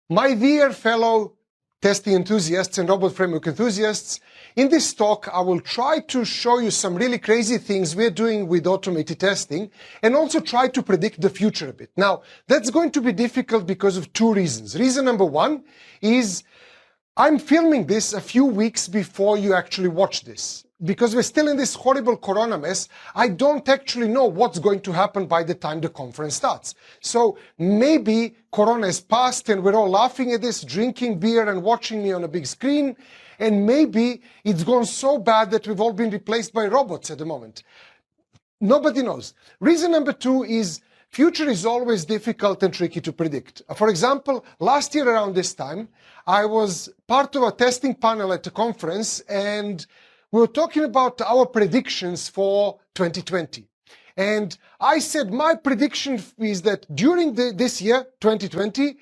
My dear fellow testing enthusiasts and robot framework enthusiasts, in this talk I will try to show you some really crazy things we're doing with automated testing and also try to predict the future a bit. Now, that's going to be difficult because of two reasons. Reason number one is I'm filming this a few weeks before you actually watch this. Because we're still in this horrible corona mess, I don't actually know what's going to happen by the time the conference starts. So maybe corona is past and we're all laughing at this, drinking beer and watching me on a big screen. And maybe it's gone so bad that we've all been replaced by robots at the moment. Nobody knows. Reason number two is future is always difficult and tricky to predict. For example, last year around this time, I was part of a testing panel at a conference and we were talking about our predictions for 2020. And I said my prediction is that during this year, 2020,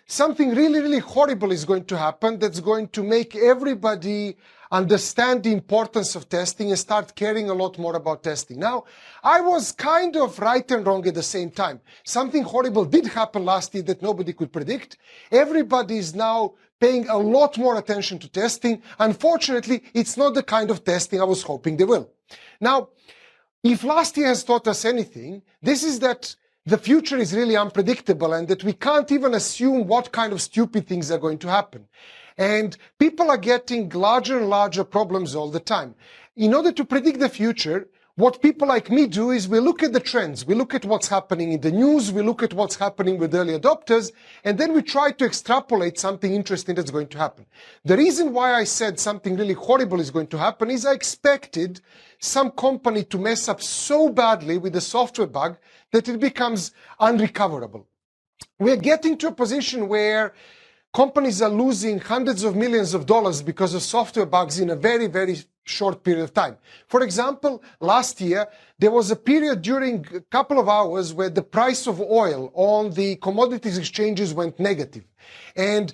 something really, really horrible is going to happen that's going to make everybody understand the importance of testing and start caring a lot more about testing. Now, I was kind of right and wrong at the same time. Something horrible did happen last year that nobody could predict. Everybody is now paying a lot more attention to testing. Unfortunately, it's not the kind of testing I was hoping they will. Now, if last year has taught us anything, this is that the future is really unpredictable and that we can't even assume what kind of stupid things are going to happen. And people are getting larger and larger problems all the time. In order to predict the future, what people like me do is we look at the trends, we look at what's happening in the news, we look at what's happening with early adopters, and then we try to extrapolate something interesting that's going to happen. The reason why I said something really horrible is going to happen is I expected some company to mess up so badly with a software bug that it becomes unrecoverable. We're getting to a position where companies are losing hundreds of millions of dollars because of software bugs in a very, very short period of time. For example, last year, there was a period during a couple of hours where the price of oil on the commodities exchanges went negative. And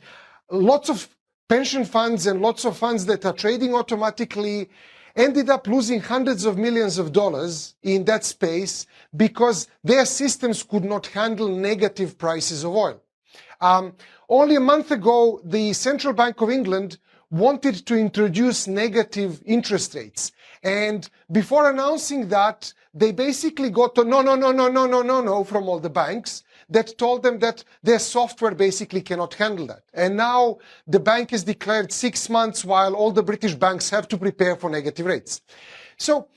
lots of pension funds and lots of funds that are trading automatically ended up losing hundreds of millions of dollars in that space because their systems could not handle negative prices of oil. Only a month ago, the Central Bank of England wanted to introduce negative interest rates. And before announcing that, they basically got a no from all the banks that told them that their software basically cannot handle that. And now the bank has declared 6 months while all the British banks have to prepare for negative rates. So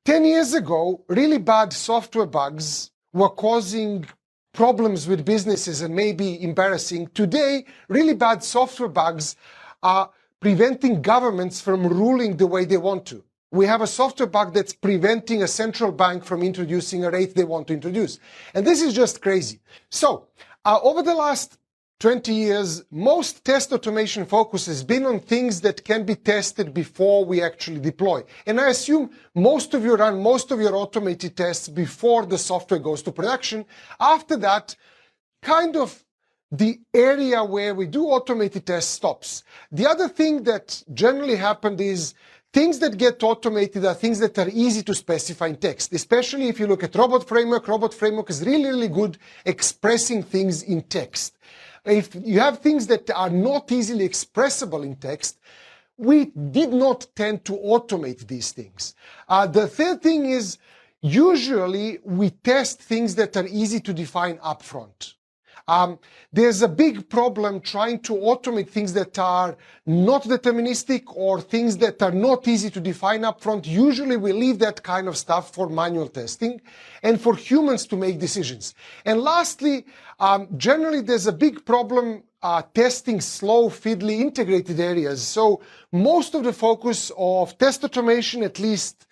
10 years ago, really bad software bugs were causing problems with businesses and maybe embarrassing. Today, really bad software bugs are preventing governments from ruling the way they want to. We have a software bug that's preventing a central bank from introducing a rate they want to introduce. And this is just crazy. So, over the last 20 years, most test automation focus has been on things that can be tested before we actually deploy. And I assume most of you run most of your automated tests before the software goes to production. After that, kind of the area where we do automated tests stops. The other thing that generally happened is things that get automated are things that are easy to specify in text, especially if you look at Robot Framework. Robot Framework is really, really good expressing things in text. If you have things that are not easily expressible in text, we did not tend to automate these things. The third thing is usually we test things that are easy to define upfront. There's a big problem trying to automate things that are not deterministic or things that are not easy to define upfront. Usually we leave that kind of stuff for manual testing and for humans to make decisions. And lastly, generally there's a big problem testing slow, fiddly, integrated areas. So most of the focus of test automation, at least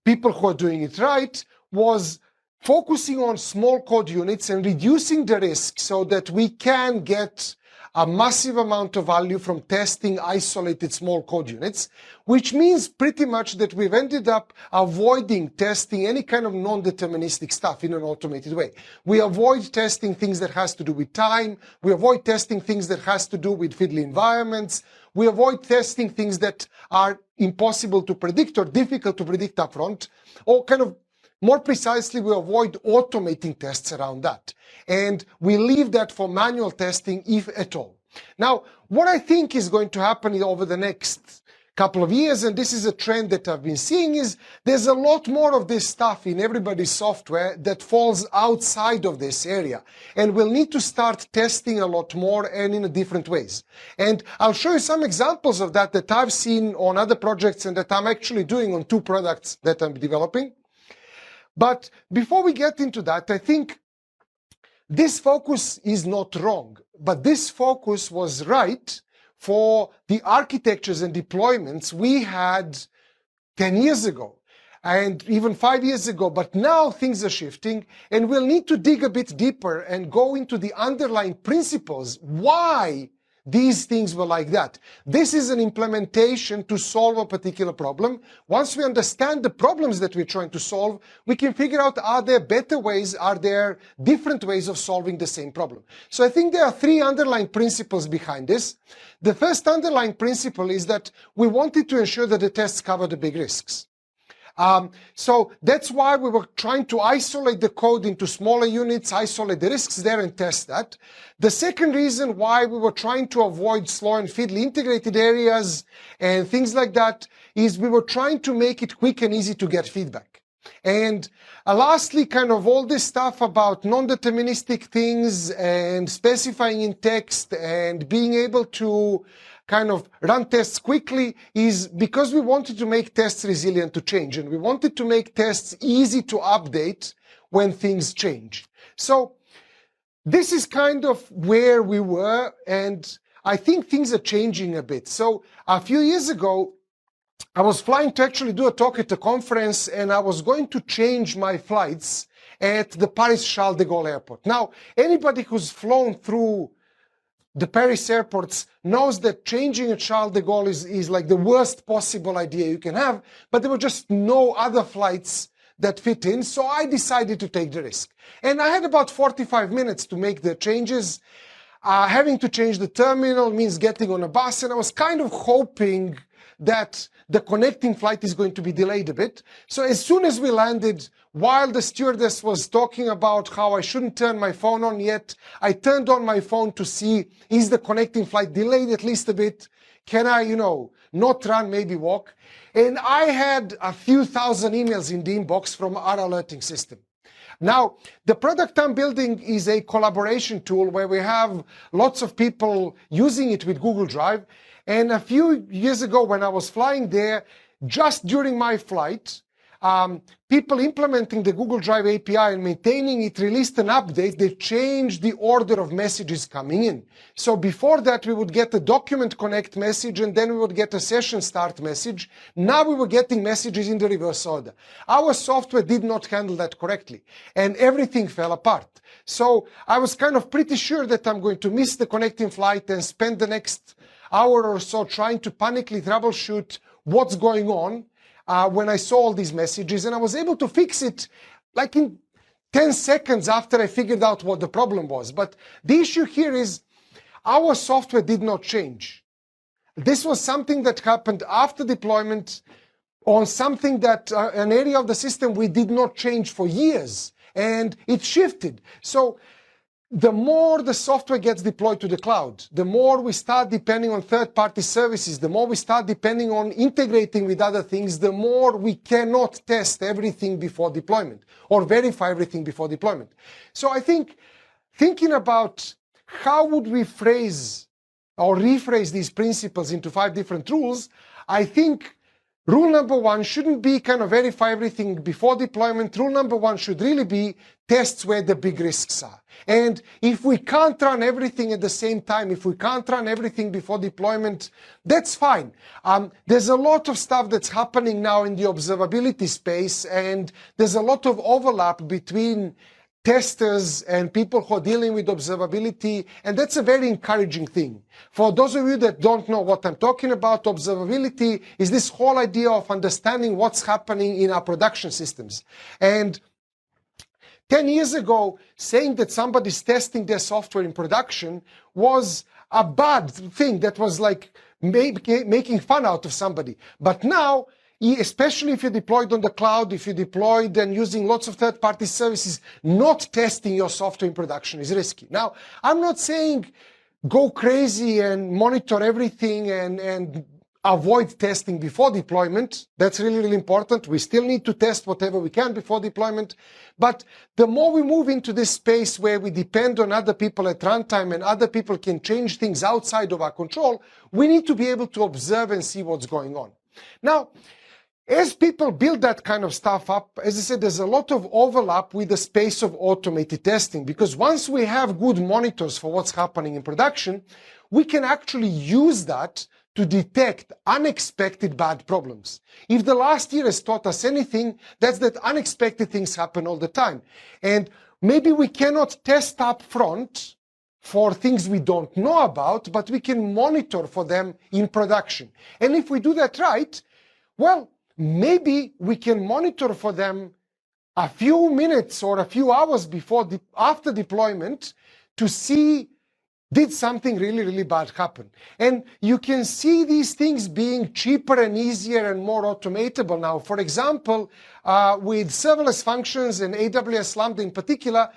people who are doing it right, was focusing on small code units and reducing the risk so that we can get a massive amount of value from testing isolated small code units, which means pretty much that we've ended up avoiding testing any kind of non-deterministic stuff in an automated way. We avoid testing things that has to do with time. We avoid testing things that has to do with fiddly environments. We avoid testing things that are impossible to predict or difficult to predict upfront, or kind of more precisely, we avoid automating tests around that. And we leave that for manual testing, if at all. Now, what I think is going to happen over the next couple of years, and this is a trend that I've been seeing, is there's a lot more of this stuff in everybody's software that falls outside of this area. And we'll need to start testing a lot more and in different ways. And I'll show you some examples of that that I've seen on other projects and that I'm actually doing on 2 products that I'm developing. But before we get into that, I think this focus is not wrong, but this focus was right for the architectures and deployments we had 10 years ago and even 5 years ago. But now things are shifting and we'll need to dig a bit deeper and go into the underlying principles why these things were like that. This is an implementation to solve a particular problem. Once we understand the problems that we're trying to solve, we can figure out, are there better ways, are there different ways of solving the same problem? So I think there are 3 underlying principles behind this. The first underlying principle is that we wanted to ensure that the tests cover the big risks. So that's why we were trying to isolate the code into smaller units, isolate the risks there and test that. The second reason why we were trying to avoid slow and fiddly integrated areas and things like that is we were trying to make it quick and easy to get feedback. And lastly, kind of all this stuff about non-deterministic things and specifying in text and being able to kind of run tests quickly is because we wanted to make tests resilient to change, and we wanted to make tests easy to update when things change. So this is kind of where we were, and I think things are changing a bit. So a few years ago, I was flying to actually do a talk at a conference, and I was going to change my flights at the Paris Charles de Gaulle airport. Now, anybody who's flown through the Paris airports knows that changing at Charles de Gaulle is like the worst possible idea you can have, but there were just no other flights that fit in, so I decided to take the risk. And I had about 45 minutes to make the changes. Having to change the terminal means getting on a bus, and I was kind of hoping that the connecting flight is going to be delayed a bit. So as soon as we landed, while the stewardess was talking about how I shouldn't turn my phone on yet, I turned on my phone to see, is the connecting flight delayed at least a bit? Can I, not run, maybe walk? And I had a few thousand emails in the inbox from our alerting system. Now, the product I'm building is a collaboration tool where we have lots of people using it with Google Drive. And a few years ago when I was flying there, just during my flight, people implementing the Google Drive API and maintaining it released an update that changed the order of messages coming in. So before that, we would get a document connect message and then we would get a session start message. Now we were getting messages in the reverse order. Our software did not handle that correctly and everything fell apart. So I was kind of pretty sure that I'm going to miss the connecting flight and spend the next hour or so trying to panically troubleshoot what's going on when I saw all these messages, and I was able to fix it like in 10 seconds after I figured out what the problem was. But the issue here is our software did not change. This was something that happened after deployment on something that an area of the system we did not change for years, and it shifted. So the more the software gets deployed to the cloud, the more we start depending on third-party services, the more we start depending on integrating with other things, the more we cannot test everything before deployment or verify everything before deployment. So I think thinking about how would we phrase or rephrase these principles into 5 different rules, I think rule number 1 shouldn't be kind of verify everything before deployment. Rule number 1 should really be tests where the big risks are. And if we can't run everything at the same time, if we can't run everything before deployment, that's fine. There's a lot of stuff that's happening now in the observability space, and there's a lot of overlap between testers and people who are dealing with observability, and that's a very encouraging thing. For those of you that don't know what I'm talking about, observability is this whole idea of understanding what's happening in our production systems. And 10 years ago, saying that somebody's testing their software in production was a bad thing that was like making fun out of somebody. But now, especially if you're deployed on the cloud, if you're deployed and using lots of third-party services, not testing your software in production is risky. Now, I'm not saying go crazy and monitor everything and avoid testing before deployment. That's really, really important. We still need to test whatever we can before deployment. But the more we move into this space where we depend on other people at runtime and other people can change things outside of our control, we need to be able to observe and see what's going on. Now, as people build that kind of stuff up, as I said, there's a lot of overlap with the space of automated testing, because once we have good monitors for what's happening in production, we can actually use that to detect unexpected bad problems. If the last year has taught us anything, that's that unexpected things happen all the time. And maybe we cannot test up front for things we don't know about, but we can monitor for them in production. And if we do that right, well, maybe we can monitor for them a few minutes or a few hours after deployment to see, did something really, really bad happen? And you can see these things being cheaper and easier and more automatable now. For example, with serverless functions and AWS Lambda in particular,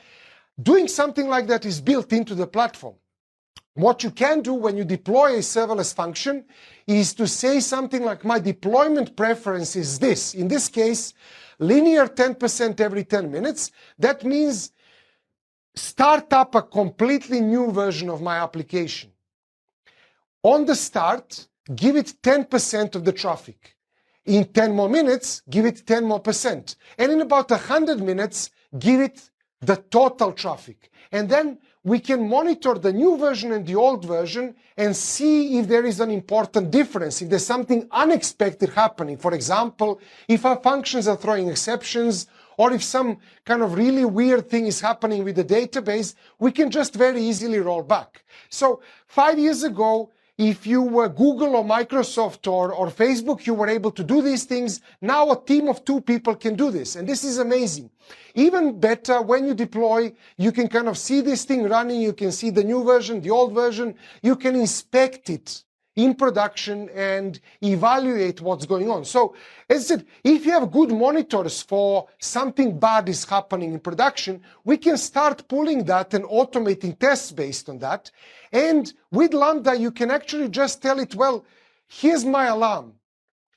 doing something like that is built into the platform. What you can do when you deploy a serverless function is to say something like, my deployment preference is this. In this case, linear 10% every 10 minutes. That means start up a completely new version of my application. On the start, give it 10% of the traffic. In 10 more minutes, give it 10 more percent. And in about 100 minutes, give it the total traffic. And then we can monitor the new version and the old version and see if there is an important difference, if there's something unexpected happening. For example, if our functions are throwing exceptions, or if some kind of really weird thing is happening with the database, we can just very easily roll back. So 5 years ago, if you were Google or Microsoft or Facebook, you were able to do these things. Now a team of 2 people can do this, and this is amazing. Even better, when you deploy, you can kind of see this thing running, you can see the new version, the old version, you can inspect it in production and evaluate what's going on. So, as I said, if you have good monitors for something bad is happening in production, we can start pulling that and automating tests based on that. And with Lambda, you can actually just tell it, well, here's my alarm.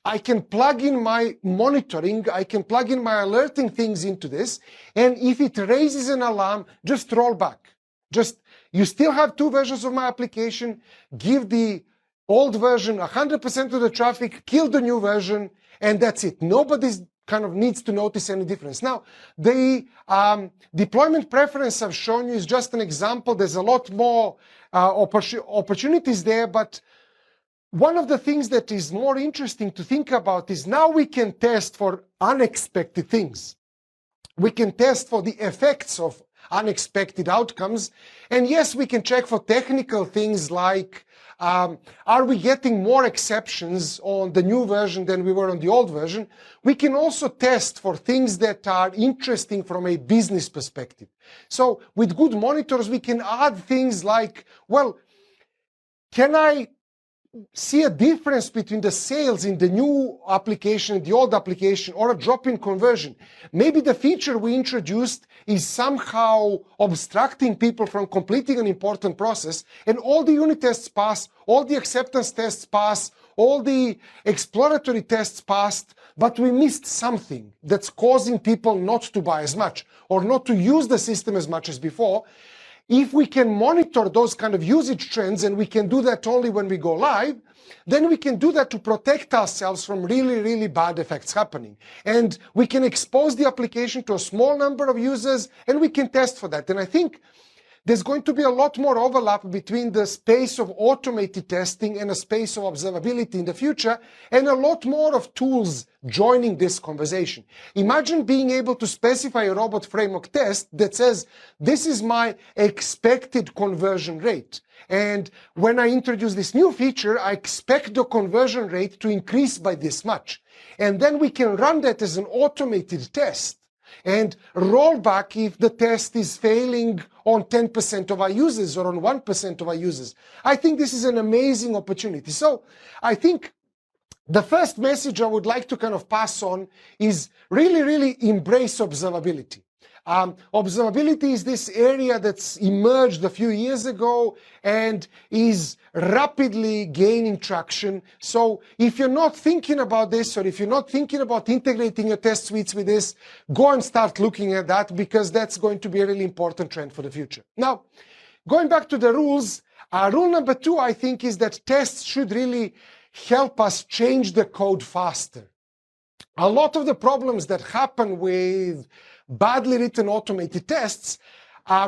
I can plug in my monitoring, I can plug in my alerting things into this, and if it raises an alarm, just roll back. You still have 2 versions of my application, give the old version 100% of the traffic, kill the new version, and that's it. Nobody kind of needs to notice any difference. Now, the deployment preference I've shown you is just an example. There's a lot more opportunities there, but one of the things that is more interesting to think about is now we can test for unexpected things. We can test for the effects of unexpected outcomes. And yes, we can check for technical things like, are we getting more exceptions on the new version than we were on the old version? We can also test for things that are interesting from a business perspective. So with good monitors, we can add things like, well, can I see a difference between the sales in the new application and the old application, or a drop in conversion? Maybe the feature we introduced is somehow obstructing people from completing an important process, and all the unit tests pass, all the acceptance tests pass, all the exploratory tests passed, but we missed something that's causing people not to buy as much or not to use the system as much as before. If we can monitor those kind of usage trends, and we can do that only when we go live, then we can do that to protect ourselves from really, really bad effects happening. And we can expose the application to a small number of users, and we can test for that. And I think there's going to be a lot more overlap between the space of automated testing and a space of observability in the future, and a lot more of tools joining this conversation. Imagine being able to specify a robot framework test that says, this is my expected conversion rate. And when I introduce this new feature, I expect the conversion rate to increase by this much. And then we can run that as an automated test and roll back if the test is failing on 10% of our users or on 1% of our users. I think this is an amazing opportunity. So I think The first message I would like to kind of pass on is really embrace observability. Observability is this area that's emerged a few years ago and is rapidly gaining traction. So if you're not thinking about this, or if you're not thinking about integrating your test suites with this, go and start looking at that, because that's going to be a really important trend for the future. Now, going back to the rules, rule number 2, I think, is that tests should really help us change the code faster. A lot of the problems that happen with badly written automated tests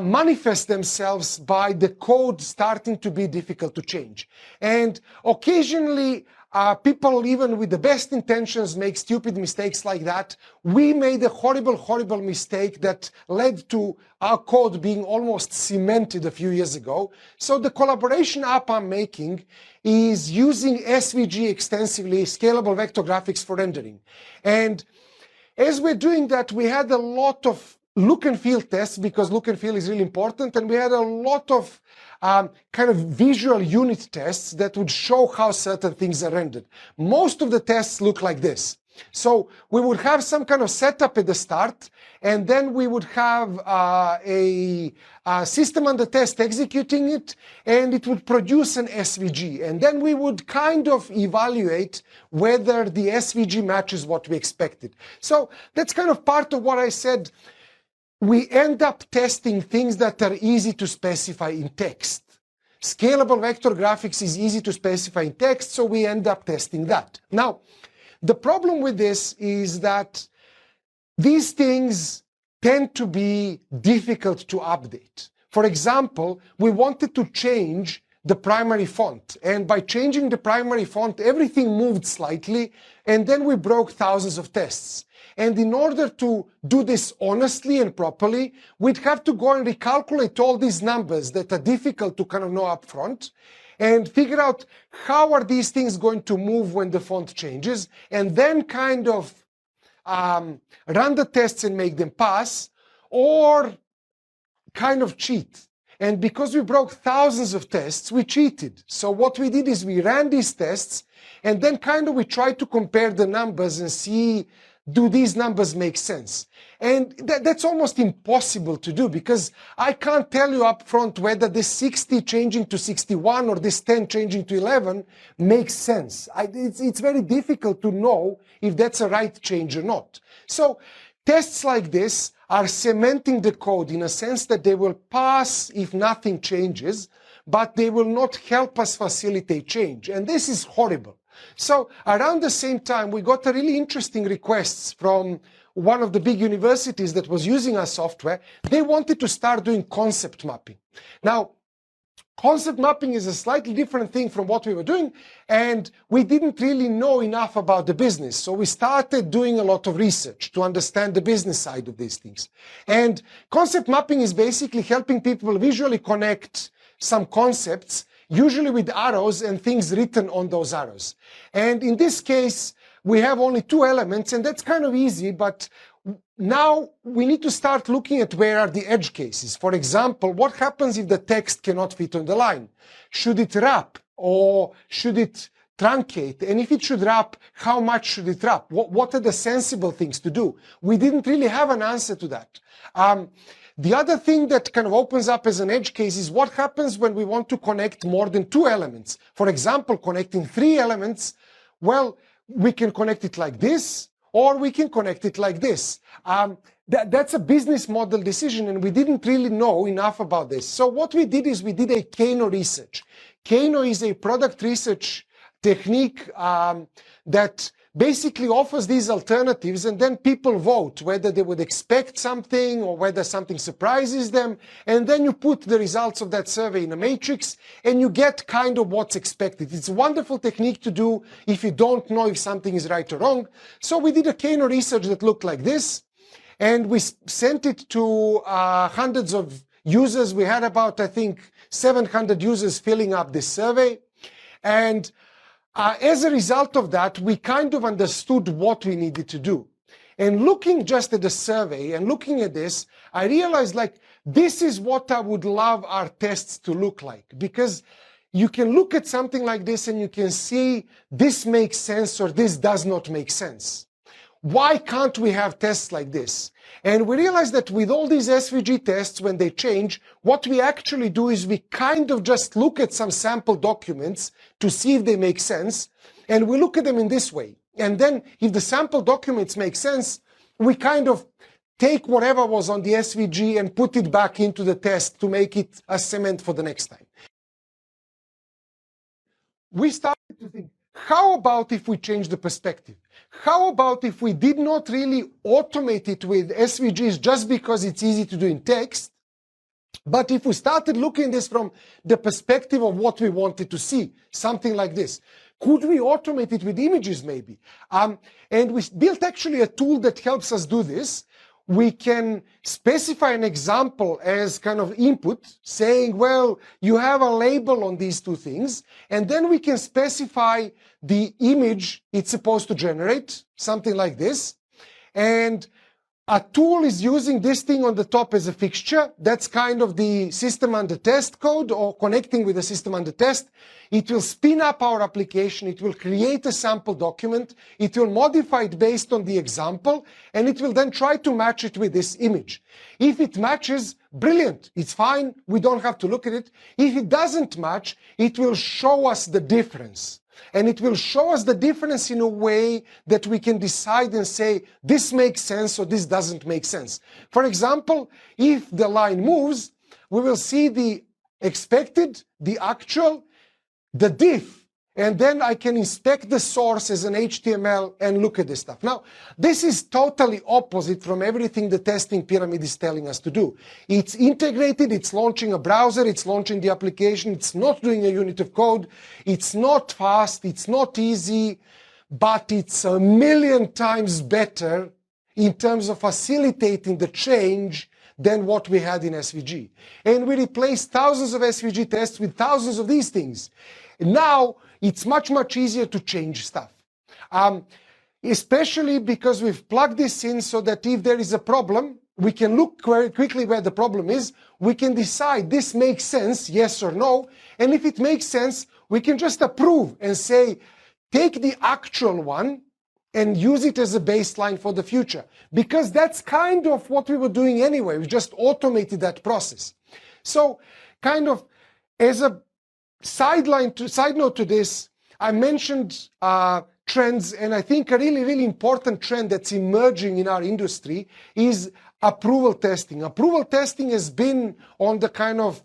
manifest themselves by the code starting to be difficult to change. And occasionally, people, even with the best intentions, make stupid mistakes like that. We made a horrible mistake that led to our code being almost cemented a few years ago. So the collaboration app I'm making is using SVG extensively, scalable vector graphics for rendering. And as we're doing that, we had a lot of look and feel tests, because look and feel is really important, and we had a lot of kind of visual unit tests that would show how certain things are rendered. Most of the tests look like this. So we would have some kind of setup at the start, and then we would have a system under test executing it, and it would produce an SVG. And then we would kind of evaluate whether the SVG matches what we expected. So that's kind of part of what I said. We end up testing things that are easy to specify in text. Scalable vector graphics is easy to specify in text, so we end up testing that. Now, the problem with this is that these things tend to be difficult to update. For example, we wanted to change the primary font, and by changing the primary font, everything moved slightly, and then we broke thousands of tests. And in order to do this honestly and properly, we'd have to go and recalculate all these numbers that are difficult to kind of know up front, and figure out how are these things going to move when the font changes, and then kind of run the tests and make them pass, or kind of cheat. And because we broke thousands of tests, we cheated. So what we did is we ran these tests, and then kind of we tried to compare the numbers and see, do these numbers make sense? And that's almost impossible to do, because I can't tell you up front whether this 60 changing to 61 or this 10 changing to 11 makes sense. It's very difficult to know if that's a right change or not. So tests like this are cementing the code in a sense that they will pass if nothing changes, but they will not help us facilitate change. And this is horrible. So around the same time, we got a really interesting requests from one of the big universities that was using our software. They wanted to start doing concept mapping. Now, concept mapping is a slightly different thing from what we were doing, and we didn't really know enough about the business. So we started doing a lot of research to understand the business side of these things. And concept mapping is basically helping people visually connect some concepts, usually with arrows and things written on those arrows. And in this case, we have only 2 elements, and that's kind of easy, but now we need to start looking at where are the edge cases. For example, what happens if the text cannot fit on the line? Should it wrap, or should it truncate? And if it should wrap, how much should it wrap? What are the sensible things to do? We didn't really have an answer to that. The other thing that kind of opens up as an edge case is what happens when we want to connect more than 2 elements. For example, connecting 3 elements, well, we can connect it like this, or we can connect it like this. That's a business model decision, and we didn't really know enough about this. So what we did is we did a KEYNOTE research. KEYNOTE is a product research technique that basically offers these alternatives, and then people vote whether they would expect something or whether something surprises them, and then you put the results of that survey in a matrix and you get kind of what's expected. It's a wonderful technique to do if you don't know if something is right or wrong. So we did a KEYNOTE research that looked like this, and we sent it to hundreds of users. We had about, I think, 700 users filling up this survey, and as a result of that, we kind of understood what we needed to do. And looking just at the survey and looking at this, I realized, like, this is what I would love our tests to look like. Because you can look at something like this and you can see this makes sense or this does not make sense. Why can't we have tests like this? And we realize that with all these SVG tests, when they change, what we actually do is we kind of just look at some sample documents to see if they make sense. And we look at them in this way. And then if the sample documents make sense, we kind of take whatever was on the SVG and put it back into the test to make it a cement for the next time. We started to think, how about if we change the perspective? How about if we did not really automate it with SVGs just because it's easy to do in text, but if we started looking at this from the perspective of what we wanted to see, something like this. Could we automate it with images maybe? And we built actually a tool that helps us do this. We can specify an example as kind of input, saying, well, you have a label on these two things, and then we can specify the image it's supposed to generate, something like this. And a tool is using this thing on the top as a fixture. That's kind of the system under test code or connecting with the system under test. It will spin up our application. It will create a sample document. It will modify it based on the example, and it will then try to match it with this image. If it matches, brilliant. It's fine. We don't have to look at it. If it doesn't match, it will show us the difference. And it will show us the difference in a way that we can decide and say, this makes sense or this doesn't make sense. For example, if the line moves, we will see the expected, the actual, the diff, and then I can inspect the source as an HTML and look at this stuff. Now, this is totally opposite from everything the testing pyramid is telling us to do. It's integrated, it's launching a browser, it's launching the application, it's not doing a unit of code, it's not fast, it's not easy, but it's a million times better in terms of facilitating the change than what we had in SVG. And we replaced thousands of SVG tests with thousands of these things. Now, it's much, much easier to change stuff. Especially because we've plugged this in so that if there is a problem, we can look very quickly where the problem is. We can decide this makes sense, yes or no. And if it makes sense, we can just approve and say, take the actual one and use it as a baseline for the future. Because that's kind of what we were doing anyway. We just automated that process. So kind of as a side note to this, I mentioned trends, and I think a really, really important trend that's emerging in our industry is approval testing. Approval testing has been on the kind of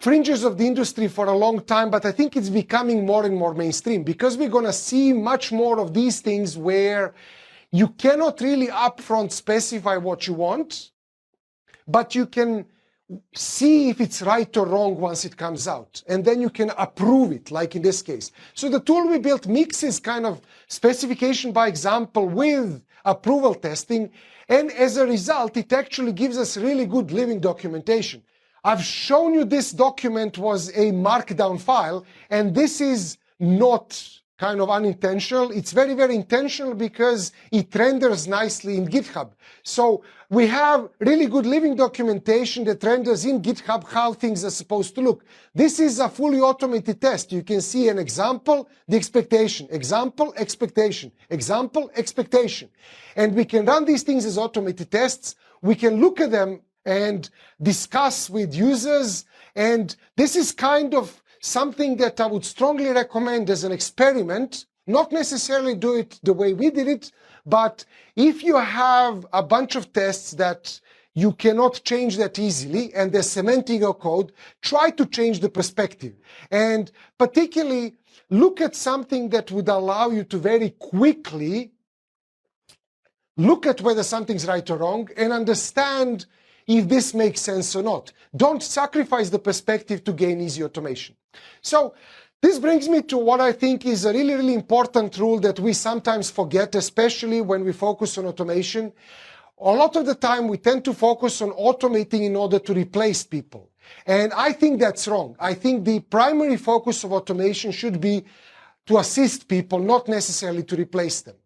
fringes of the industry for a long time, but I think it's becoming more and more mainstream because we're going to see much more of these things where you cannot really upfront specify what you want, but you can see if it's right or wrong once it comes out. And then you can approve it, like in this case. So the tool we built mixes kind of specification by example with approval testing. And as a result, it actually gives us really good living documentation. I've shown you this document was a markdown file, and this is not kind of unintentional. It's very, very intentional because it renders nicely in GitHub. So we have really good living documentation that renders in GitHub how things are supposed to look. This is a fully automated test. You can see an example, the expectation, example, expectation, example, expectation. And we can run these things as automated tests. We can look at them and discuss with users. And this is kind of something that I would strongly recommend as an experiment, not necessarily do it the way we did it, but if you have a bunch of tests that you cannot change that easily and they're cementing your code, try to change the perspective. And particularly look at something that would allow you to very quickly look at whether something's right or wrong and understand if this makes sense or not. Don't sacrifice the perspective to gain easy automation. So this brings me to what I think is a really, really important rule that we sometimes forget, especially when we focus on automation. A lot of the time we tend to focus on automating in order to replace people. And I think that's wrong. I think the primary focus of automation should be to assist people, not necessarily to replace them.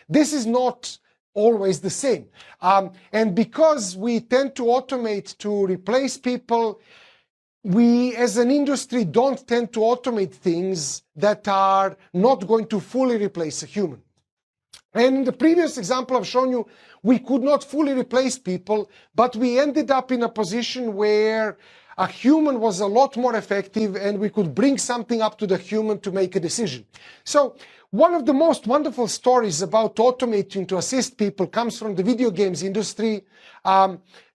This is not always the same. And because we tend to automate to replace people, we as an industry don't tend to automate things that are not going to fully replace a human. And in the previous example I've shown you, we could not fully replace people, but we ended up in a position where a human was a lot more effective and we could bring something up to the human to make a decision. So one of the most wonderful stories about automating to assist people comes from the video games industry.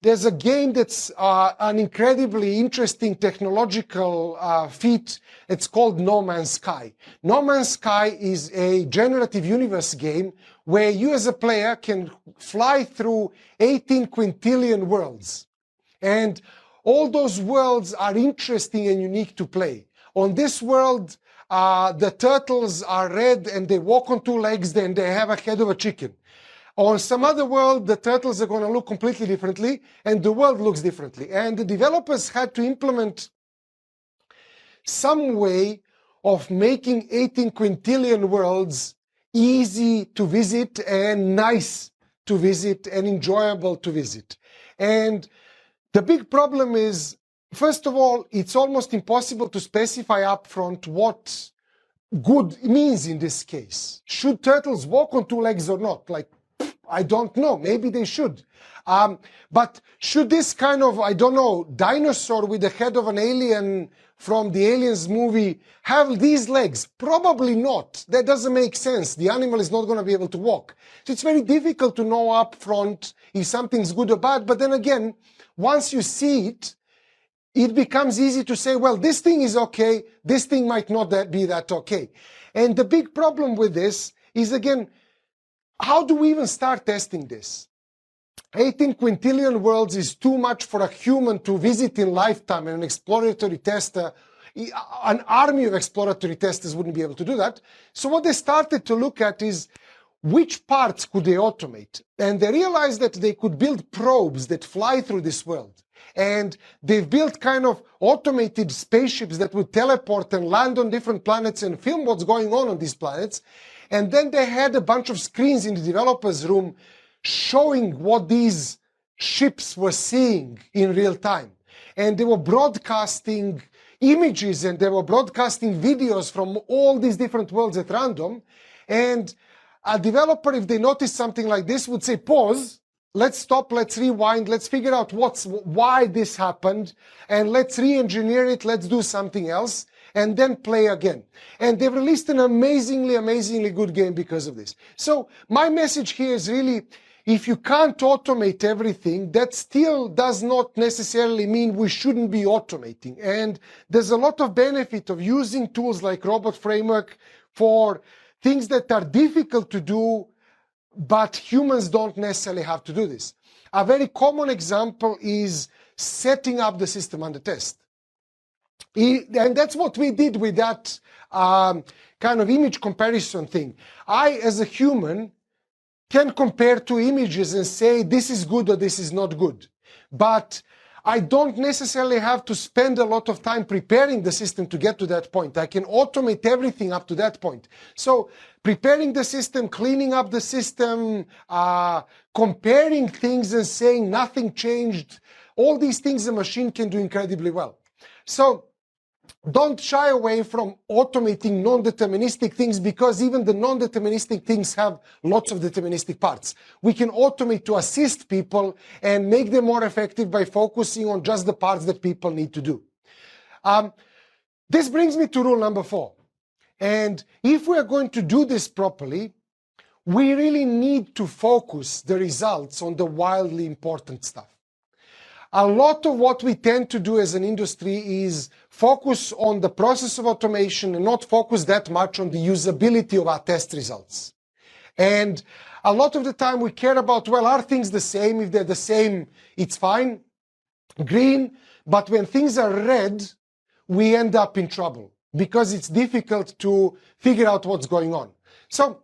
There's a game that's an incredibly interesting technological feat. It's called No Man's Sky. No Man's Sky is a generative universe game where you as a player can fly through 18 quintillion worlds. And all those worlds are interesting and unique to play. On this world, the turtles are red and they walk on two legs and they have a head of a chicken. On some other world, the turtles are going to look completely differently and the world looks differently. And the developers had to implement some way of making 18 quintillion worlds easy to visit and nice to visit and enjoyable to visit. And the big problem is, first of all, it's almost impossible to specify upfront what good means in this case. Should turtles walk on two legs or not? Like, I don't know. Maybe they should. But should this kind of, I don't know, dinosaur with the head of an alien from the Aliens movie have these legs? Probably not. That doesn't make sense. The animal is not going to be able to walk. So it's very difficult to know upfront if something's good or bad. But then again, once you see it, it becomes easy to say, well, this thing is okay, this thing might not be that okay. And the big problem with this is, again, how do we even start testing this? 18 quintillion worlds is too much for a human to visit in lifetime, and an exploratory tester, an army of exploratory testers wouldn't be able to do that. So what they started to look at is which parts could they automate? And they realized that they could build probes that fly through this world. And they've built kind of automated spaceships that would teleport and land on different planets and film what's going on these planets. And then they had a bunch of screens in the developers' room showing what these ships were seeing in real time. And they were broadcasting images and they were broadcasting videos from all these different worlds at random. And a developer, if they notice something like this, would say, pause, let's stop, let's rewind, let's figure out why this happened, and let's re-engineer it, let's do something else, and then play again. And they've released an amazingly good game because of this. So my message here is really, if you can't automate everything, that still does not necessarily mean we shouldn't be automating. And there's a lot of benefit of using tools like Robot Framework for things that are difficult to do, but humans don't necessarily have to do this. A very common example is setting up the system under test. And that's what we did with that kind of image comparison thing. I, as a human, can compare two images and say this is good or this is not good. But I don't necessarily have to spend a lot of time preparing the system to get to that point. I can automate everything up to that point. So preparing the system, cleaning up the system, comparing things and saying nothing changed, all these things a machine can do incredibly well. So don't shy away from automating non-deterministic things, because even the non-deterministic things have lots of deterministic parts. We can automate to assist people and make them more effective by focusing on just the parts that people need to do. This brings me to rule number 4. And if we are going to do this properly, we really need to focus the results on the wildly important stuff. A lot of what we tend to do as an industry is focus on the process of automation and not focus that much on the usability of our test results. And a lot of the time we care about, well, are things the same? If they're the same, it's fine, green. But when things are red, we end up in trouble because it's difficult to figure out what's going on. So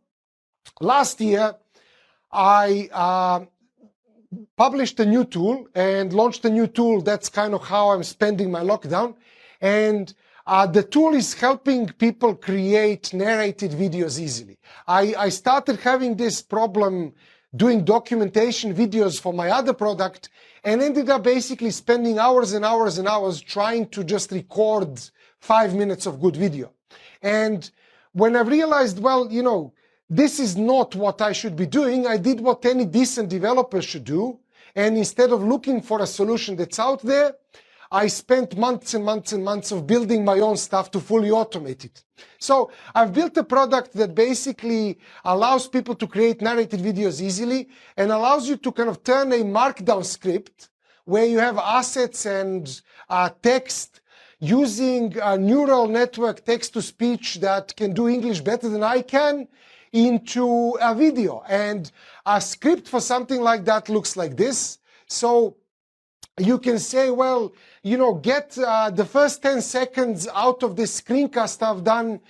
last year, I published a new tool and launched a new tool. That's kind of how I'm spending my lockdown. And the tool is helping people create narrated videos easily. I started having this problem doing documentation videos for my other product, and ended up basically spending hours and hours and hours trying to just record 5 minutes of good video. And when I realized, well, you know, this is not what I should be doing, I did what any decent developer should do. And instead of looking for a solution that's out there, I spent months and months and months of building my own stuff to fully automate it. So I've built a product that basically allows people to create narrated videos easily and allows you to kind of turn a markdown script where you have assets and text using a neural network text-to-speech that can do English better than I can into a video. And a script for something like that looks like this. So you can say, well, you know, get the first 10 seconds out of this screencast I've done,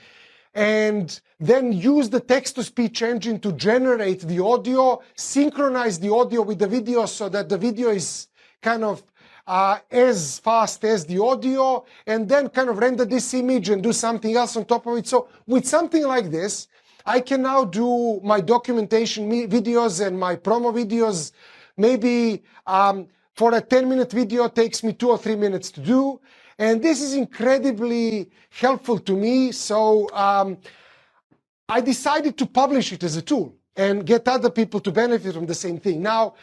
and then use the text-to-speech engine to generate the audio, synchronize the audio with the video so that the video is kind of as fast as the audio, and then kind of render this image and do something else on top of it. So with something like this, I can now do my documentation videos and my promo videos. Maybe for a 10-minute video, it takes me 2 or 3 minutes to do. And this is incredibly helpful to me. So I decided to publish it as a tool and get other people to benefit from the same thing. Now,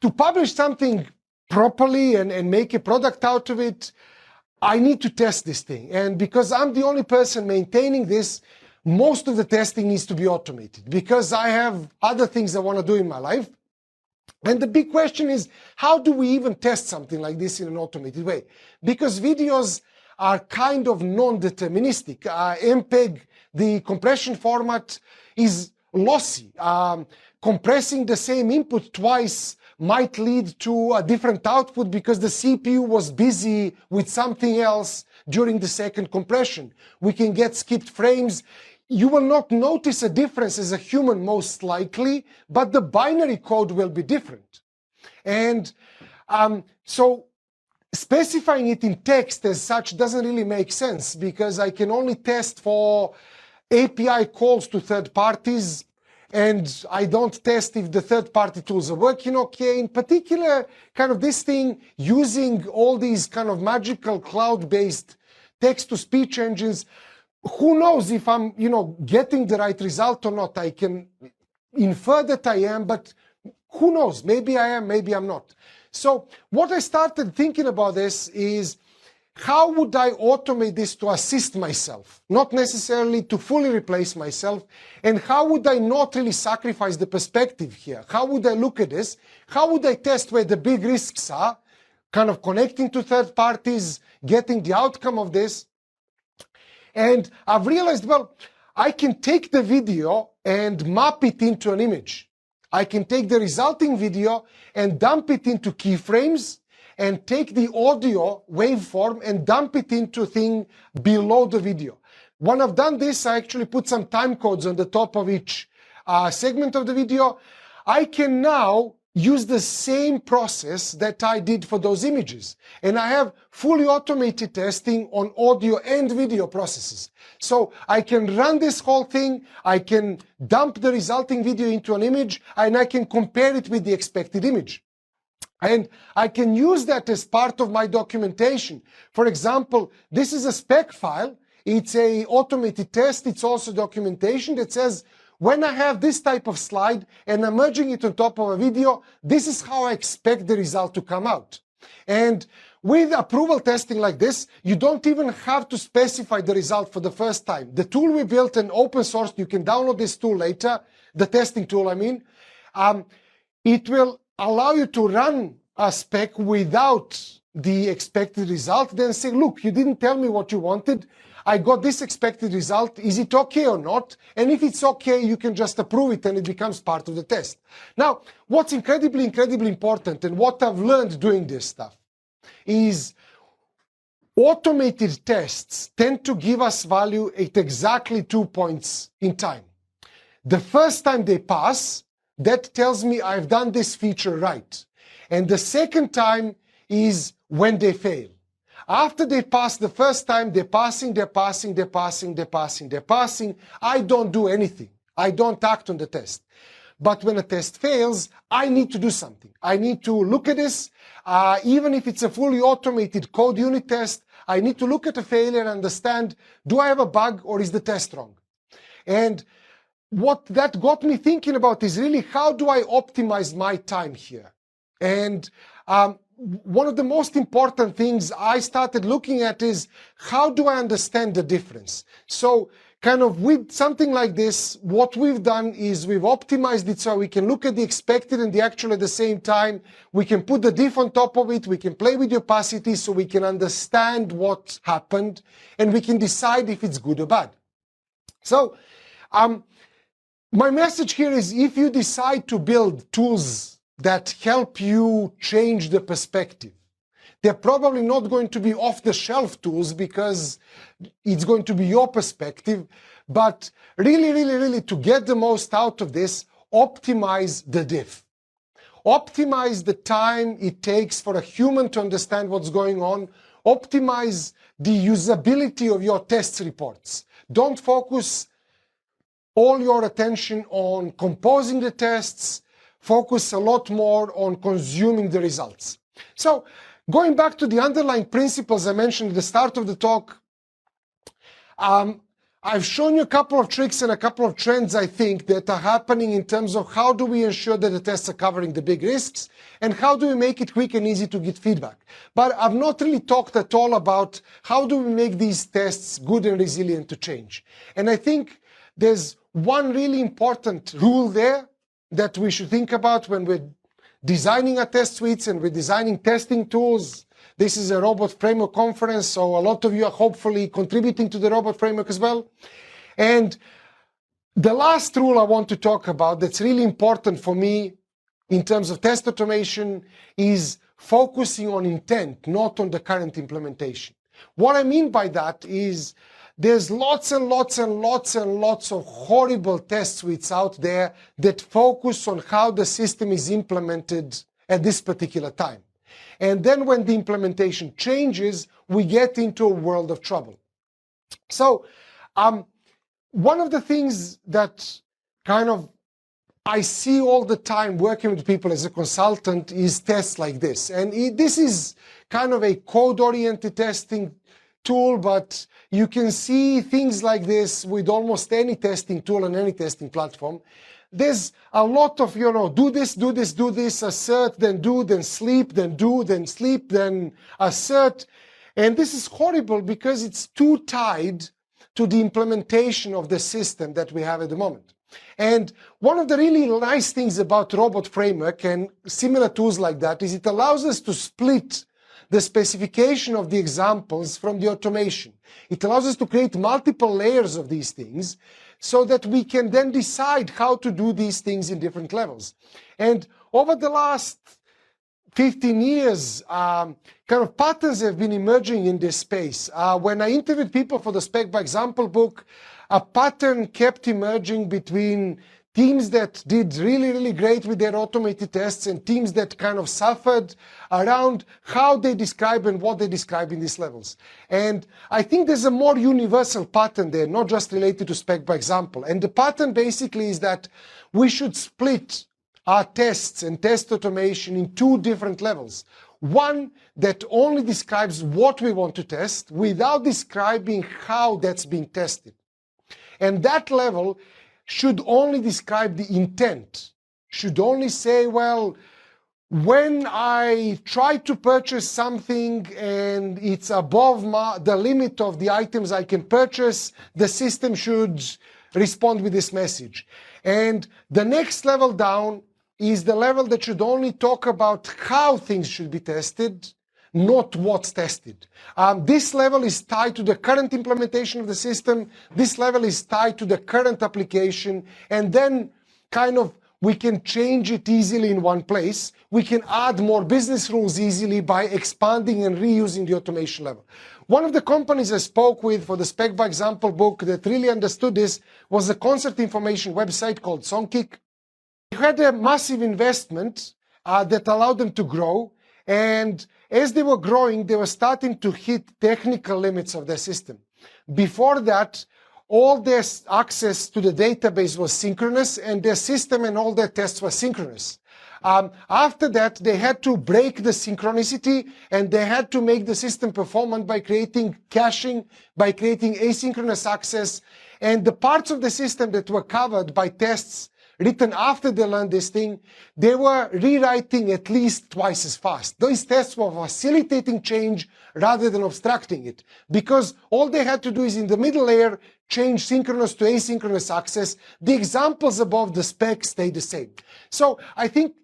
to publish something properly and make a product out of it, I need to test this thing. And because I'm the only person maintaining this, most of the testing needs to be automated because I have other things I want to do in my life. And the big question is, how do we even test something like this in an automated way? Because videos are kind of non-deterministic. MPEG, the compression format, is lossy. Compressing the same input twice might lead to a different output because the CPU was busy with something else during the second compression. We can get skipped frames. You will not notice a difference as a human most likely, but the binary code will be different. And so specifying it in text as such doesn't really make sense because I can only test for API calls to third parties, and I don't test if the third-party tools are working okay. In particular, kind of this thing using all these kind of magical cloud-based text-to-speech engines, who knows if I'm, you know, getting the right result or not. I can infer that I am, but who knows? Maybe I am, maybe I'm not. So what I started thinking about this is, how would I automate this to assist myself? Not necessarily to fully replace myself. And how would I not really sacrifice the perspective here? How would I look at this? How would I test where the big risks are? Kind of connecting to third parties, getting the outcome of this. And I've realized, well, I can take the video and map it into an image. I can take the resulting video and dump it into keyframes and take the audio waveform and dump it into a thing below the video. When I've done this, I actually put some time codes on the top of each segment of the video. I can now use the same process that I did for those images. And I have fully automated testing on audio and video processes. So I can run this whole thing, I can dump the resulting video into an image, and I can compare it with the expected image. And I can use that as part of my documentation. For example, this is a spec file. It's a automated test. It's also documentation that says, when I have this type of slide and I'm merging it on top of a video, this is how I expect the result to come out. And with approval testing like this, you don't even have to specify the result for the first time. The tool we built and open source, you can download this tool later, the testing tool, I mean, it will allow you to run a spec without the expected result, then say, look, you didn't tell me what you wanted. I got this expected result. Is it okay or not? And if it's okay, you can just approve it and it becomes part of the test. Now, what's incredibly, incredibly important and what I've learned doing this stuff is automated tests tend to give us value at exactly 2 points in time. The first time they pass, that tells me I've done this feature right. And the second time is when they fail. After they pass the first time, they're passing. I don't do anything. I don't act on the test. But when a test fails, I need to do something. I need to look at this. Even if it's a fully automated code unit test, I need to look at a failure and understand, do I have a bug or is the test wrong? And what that got me thinking about is really, how do I optimize my time here? And one of the most important things I started looking at is, how do I understand the difference? So kind of with something like this, what we've done is we've optimized it so we can look at the expected and the actual at the same time. We can put the diff on top of it. We can play with the opacity so we can understand what happened, and we can decide if it's good or bad. So my message here is, if you decide to build tools that help you change the perspective, they're probably not going to be off-the-shelf tools because it's going to be your perspective, but really to get the most out of this, optimize the diff. Optimize the time it takes for a human to understand what's going on. Optimize the usability of your test reports. Don't focus all your attention on composing the tests. Focus a lot more on consuming the results. So, going back to the underlying principles I mentioned at the start of the talk, I've shown you a couple of tricks and a couple of trends, I think, that are happening in terms of how do we ensure that the tests are covering the big risks, and how do we make it quick and easy to get feedback. But I've not really talked at all about how do we make these tests good and resilient to change. And I think there's one really important rule there that we should think about when we're designing our test suites and we're designing testing tools. This is a Robot Framework conference, so a lot of you are hopefully contributing to the Robot Framework as well. And the last rule I want to talk about that's really important for me in terms of test automation is focusing on intent, not on the current implementation. What I mean by that is, there's lots and lots of horrible test suites out there that focus on how the system is implemented at this particular time. And then when the implementation changes, we get into a world of trouble. So one of the things that kind of I see all the time working with people as a consultant is tests like this. And this is kind of a code-oriented testing tool, but you can see things like this with almost any testing tool and any testing platform. There's a lot of, do this, assert, then do, then sleep, then do, then sleep, then assert. And this is horrible because it's too tied to the implementation of the system that we have at the moment. And one of the really nice things about Robot Framework and similar tools like that is it allows us to split the specification of the examples from the automation. It allows us to create multiple layers of these things so that we can then decide how to do these things in different levels. And over the last 15 years, kind of patterns have been emerging in this space. When I interviewed people for the Spec by Example book, a pattern kept emerging between teams that did really great with their automated tests and teams that kind of suffered around how they describe and what they describe in these levels. And I think there's a more universal pattern there, not just related to Spec by Example. And the pattern basically is that we should split our tests and test automation in two different levels. One that only describes what we want to test without describing how that's being tested. And that level should only describe the intent, should only say, well, when I try to purchase something and it's above the limit of the items I can purchase, the system should respond with this message. And the next level down is the level that should only talk about how things should be tested, not what's tested. This level is tied to the current implementation of the system. This level is tied to the current application. And then kind of we can change it easily in one place. We can add more business rules easily by expanding and reusing the automation level. One of the companies I spoke with for the Spec by Example book that really understood this was a concert information website called Songkick. They had a massive investment that allowed them to grow. And as they were growing, they were starting to hit technical limits of their system. Before that, all their access to the database was synchronous, and their system and all their tests were synchronous. After that, they had to break the synchronicity, and they had to make the system performant by creating caching, by creating asynchronous access, and the parts of the system that were covered by tests written after they learned this thing, they were rewriting at least twice as fast. Those tests were facilitating change rather than obstructing it, because all they had to do is in the middle layer, change synchronous to asynchronous access. The examples above the spec stay the same. So I think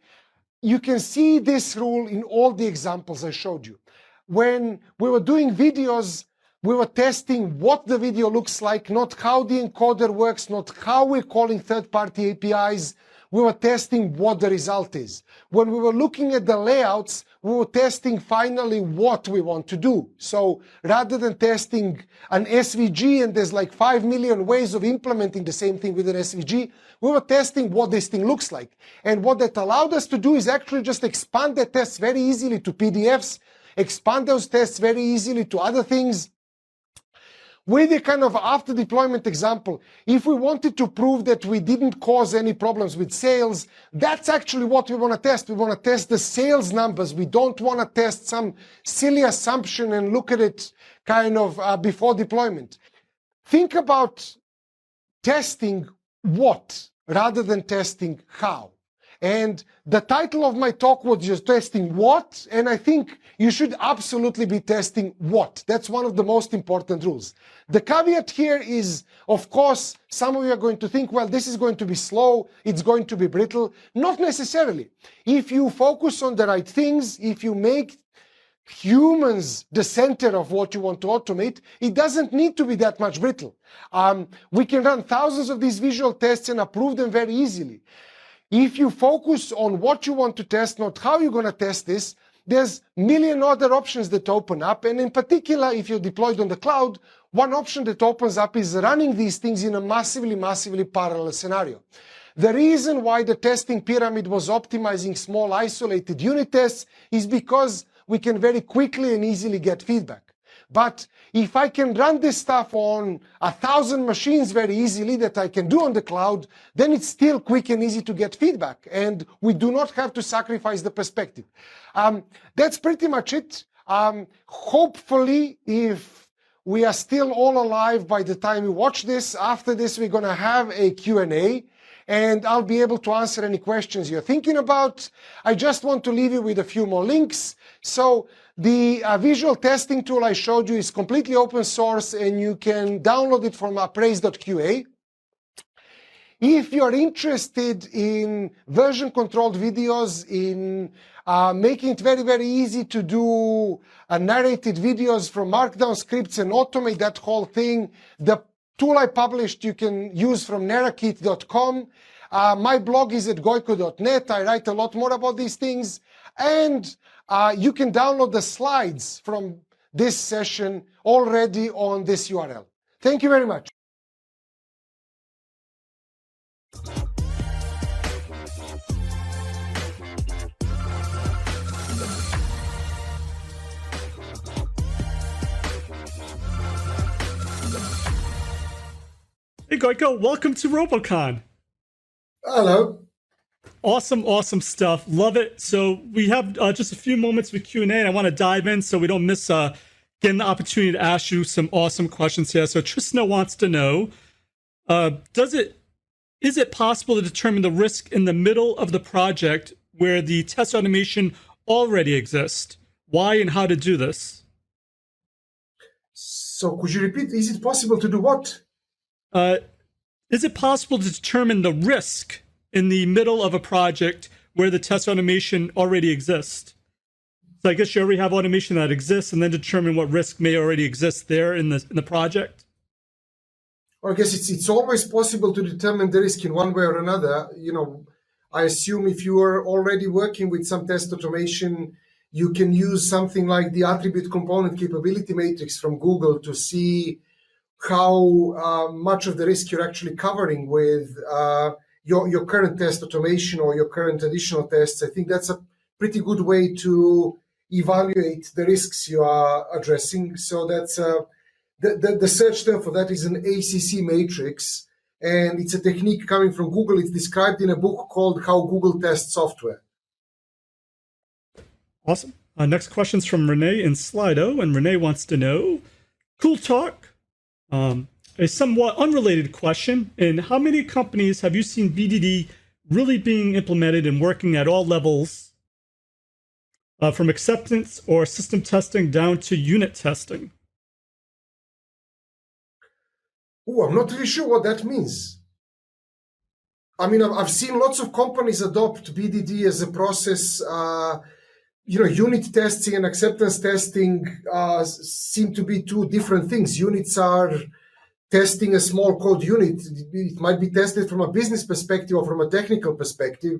you can see this rule in all the examples I showed you. When we were doing videos, we were testing what the video looks like, not how the encoder works, not how we're calling third-party APIs. We were testing what the result is. When we were looking at the layouts, we were testing finally what we want to do. So rather than testing an SVG, and there's like 5 million ways of implementing the same thing with an SVG, we were testing what this thing looks like. And what that allowed us to do is actually just expand the tests very easily to PDFs, expand those tests very easily to other things. With a kind of after deployment example, if we wanted to prove that we didn't cause any problems with sales, that's actually what we want to test. We want to test the sales numbers. We don't want to test some silly assumption and look at it kind of before deployment. Think about testing what rather than testing how. And the title of my talk was just testing what, and I think you should absolutely be testing what. That's one of the most important rules. The caveat here is, of course, some of you are going to think, well, this is going to be slow, it's going to be brittle. Not necessarily. If you focus on the right things, if you make humans the center of what you want to automate, it doesn't need to be that much brittle. We can run thousands of these visual tests and approve them very easily. If you focus on what you want to test, not how you're going to test this, there's a million other options that open up. And in particular, if you're deployed on the cloud, one option that opens up is running these things in a massively parallel scenario. The reason why the testing pyramid was optimizing small isolated unit tests is because we can very quickly and easily get feedback. But if I can run this stuff on 1,000 machines very easily that I can do on the cloud, then it's still quick and easy to get feedback. And we do not have to sacrifice the perspective. That's pretty much it. Hopefully, if we are still all alive by the time you watch this, after this, we're going to have a Q&A. And I'll be able to answer any questions you're thinking about. I just want to leave you with a few more links. So the visual testing tool I showed you is completely open source, and you can download it from appraise.qa. If you're interested in version-controlled videos, in making it very easy to do narrated videos from Markdown scripts and automate that whole thing, the tool I published you can use from nerakit.com. My blog is at gojko.net. I write a lot more about these things. And you can download the slides from this session already on this URL. Thank you very much. Hey Gojko, welcome to RoboCon. Hello. Awesome stuff. Love it. So we have just a few moments with Q&A, and I want to dive in so we don't miss getting the opportunity to ask you some awesome questions here. So Tristana wants to know, is it possible to determine the risk in the middle of the project where the test automation already exists? Why and how to do this? So could you repeat, is it possible to do what? Is it possible to determine the risk in the middle of a project where the test automation already exists? So I guess you already have automation that exists, and then determine what risk may already exist there in the project. Well, I guess it's always possible to determine the risk in one way or another. You know, I assume if you are already working with some test automation, you can use something like the attribute component capability matrix from Google to see how much of the risk you're actually covering with your current test automation or your current additional tests. I think that's a pretty good way to evaluate the risks you are addressing. So the search term for that is an ACC matrix, and it's a technique coming from Google. It's described in a book called How Google Tests Software. Awesome. Next question's from Renee in Slido, and Renee wants to know, cool talk. A somewhat unrelated question, in how many companies have you seen BDD really being implemented and working at all levels, from acceptance or system testing down to unit testing? Oh, I'm not really sure what that means. I mean, I've seen lots of companies adopt BDD as a process. Unit testing and acceptance testing seem to be two different things. Units are testing a small code unit. It might be tested from a business perspective or from a technical perspective.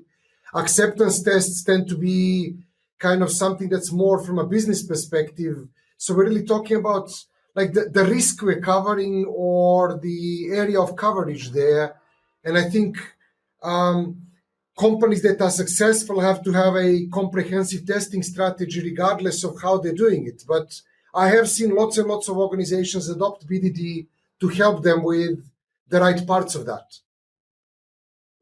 Acceptance tests tend to be kind of something that's more from a business perspective. So we're really talking about like the risk we're covering or the area of coverage there. And I think companies that are successful have to have a comprehensive testing strategy regardless of how they're doing it. But I have seen lots and lots of organizations adopt BDD to help them with the right parts of that.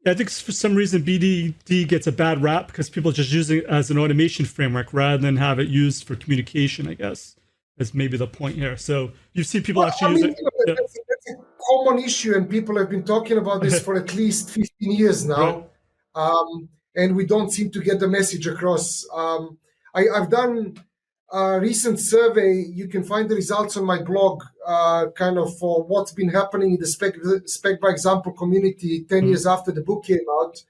I think for some reason BDD gets a bad rap because people just use it as an automation framework rather than have it used for communication, I guess, is maybe the point here. So you see people actually use it. That's a common issue, and people have been talking about this for at least 15 years now. Right. And we don't seem to get the message across. I've done a recent survey. You can find the results on my blog, kind of for what's been happening in the spec by example community 10 years after the book came out.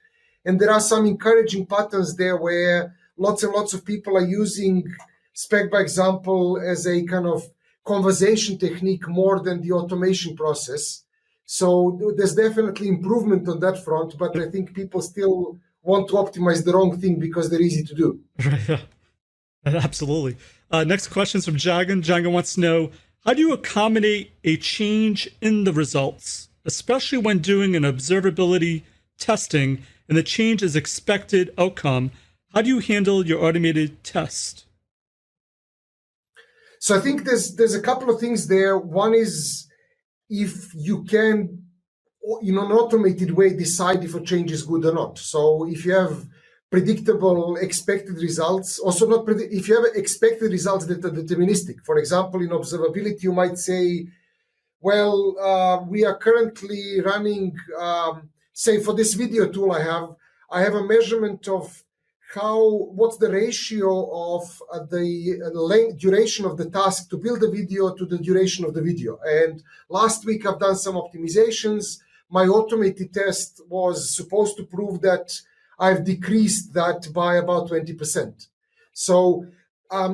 And there are some encouraging patterns there where lots and lots of people are using spec by example as a kind of conversation technique more than the automation process. So there's definitely improvement on that front, but I think people still want to optimize the wrong thing because they're easy to do. Yeah, absolutely. Next question is from Jagan. Jagan wants to know, how do you accommodate a change in the results, especially when doing an observability testing and the change is expected outcome? How do you handle your automated test? So I think there's a couple of things there. One is if you can, in an automated way, decide if a change is good or not. So if you have predictable expected results, also not if you have expected results that are deterministic. For example, in observability, you might say, well, we are currently running, say for this video tool I have a measurement of what's the ratio of the duration of the task to build a video to the duration of the video. And last week I've done some optimizations. My automated test was supposed to prove that I've decreased that by about 20%. So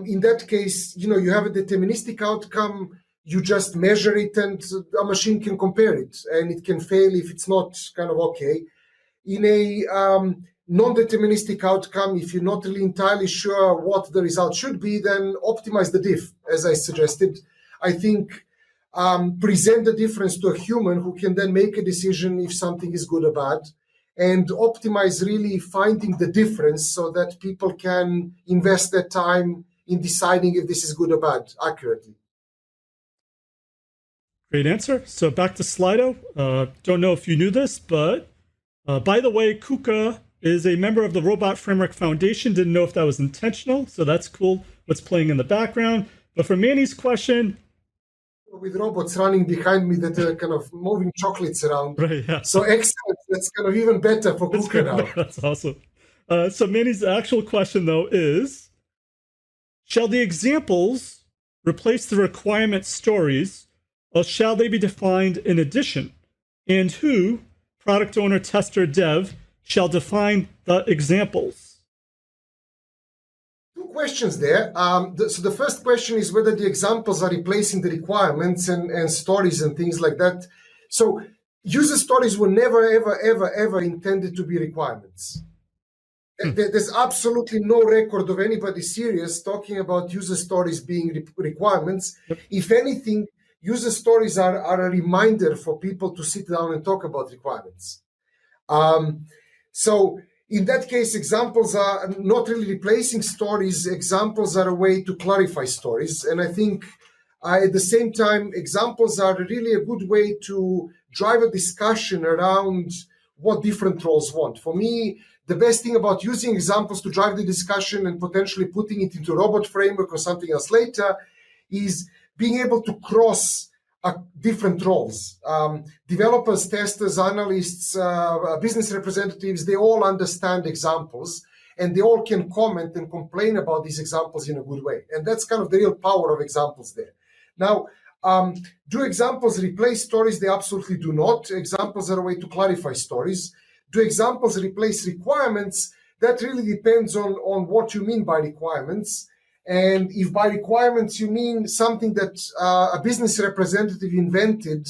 in that case, you have a deterministic outcome. You just measure it and a machine can compare it, and it can fail if it's not kind of okay. In a non-deterministic outcome, if you're not really entirely sure what the result should be, then optimize the diff, as I suggested. I think present the difference to a human who can then make a decision if something is good or bad, and optimize really finding the difference so that people can invest their time in deciding if this is good or bad accurately. Great answer. So back to Slido. Don't know if you knew this, but by the way, Kuka is a member of the Robot Framework Foundation. Didn't know if that was intentional, so that's cool what's playing in the background. But for Manny's question... With robots running behind me that are kind of moving chocolates around. Right, yeah. So excellent. That's kind of even better for Kuka now. That's awesome. So Manny's actual question, though, is, shall the examples replace the requirement stories, or shall they be defined in addition? And who, product owner, tester, dev, shall define the examples? Two questions there. So the first question is whether the examples are replacing the requirements and stories and things like that. So user stories were never, ever, ever, ever intended to be requirements. There's absolutely no record of anybody serious talking about user stories being requirements. If anything, user stories are a reminder for people to sit down and talk about requirements. So in that case, examples are not really replacing stories. Examples are a way to clarify stories. And I think At the same time, examples are really a good way to drive a discussion around what different roles want. For me, the best thing about using examples to drive the discussion and potentially putting it into robot framework or something else later is being able to cross different roles. Developers, testers, analysts, business representatives, they all understand examples and they all can comment and complain about these examples in a good way. And that's kind of the real power of examples there. Now, do examples replace stories? They absolutely do not. Examples are a way to clarify stories. Do examples replace requirements? That really depends on what you mean by requirements. And if by requirements you mean something that a business representative invented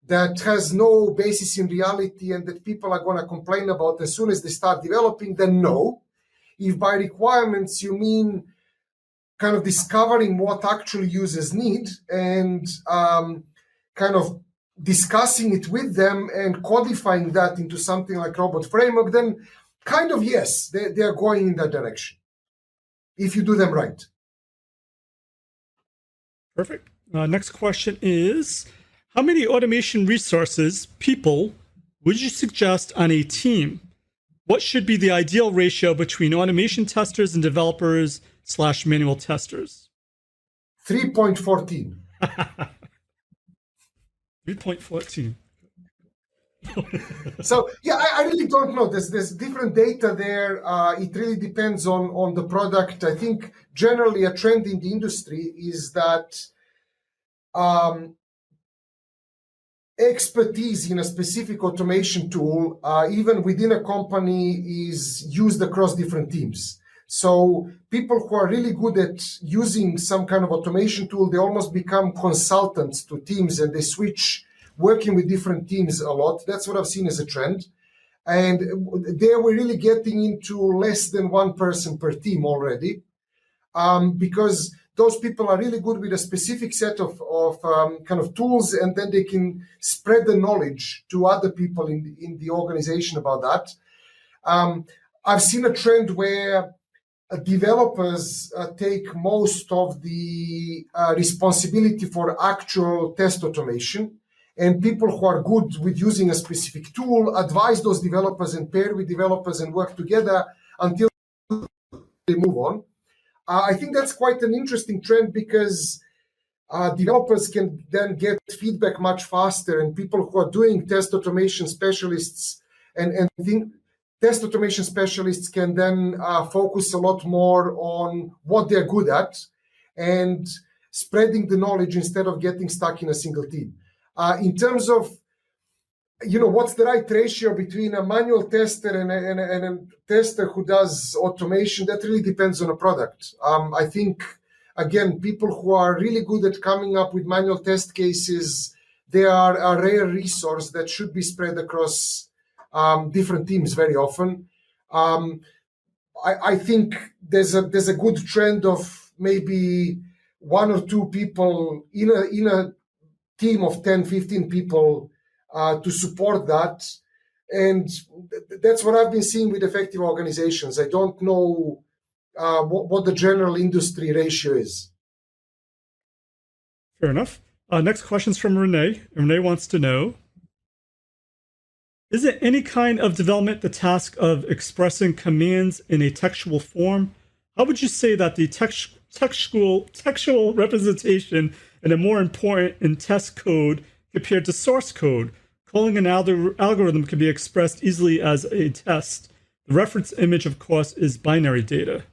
that has no basis in reality and that people are going to complain about as soon as they start developing, then no. If by requirements you mean kind of discovering what actually users need and kind of discussing it with them and codifying that into something like robot framework, then kind of yes, they are going in that direction if you do them right. Perfect. Next question is, how many automation resources, people, would you suggest on a team? What should be the ideal ratio between automation testers and developers / manual testers? 3.14. 3.14. So yeah, I really don't know. There's different data there. It really depends on the product. I think generally a trend in the industry is that expertise in a specific automation tool, even within a company, is used across different teams. So people who are really good at using some kind of automation tool, they almost become consultants to teams and they switch working with different teams a lot. That's what I've seen as a trend. And there we're really getting into less than one person per team already, because those people are really good with a specific set of kind of tools, and then they can spread the knowledge to other people in the organization about that. I've seen a trend where developers take most of the responsibility for actual test automation, and people who are good with using a specific tool advise those developers and pair with developers and work together until they move on. I think that's quite an interesting trend because developers can then get feedback much faster, and people who are doing test automation specialists and think test automation specialists can then focus a lot more on what they're good at and spreading the knowledge instead of getting stuck in a single team. In terms of, what's the right ratio between a manual tester and a tester who does automation, that really depends on a product. I think, again, people who are really good at coming up with manual test cases, they are a rare resource that should be spread across different teams very often. I think there's a good trend of maybe one or two people in a team of 10, 15 people to support that. And that's what I've been seeing with effective organizations. I don't know what the general industry ratio is. Fair enough. Next question is from Renee. Renee wants to know, is it any kind of development the task of expressing commands in a textual form? How would you say that the textual representation is more important in test code compared to source code? Calling an algorithm can be expressed easily as a test. The reference image, of course, is binary data.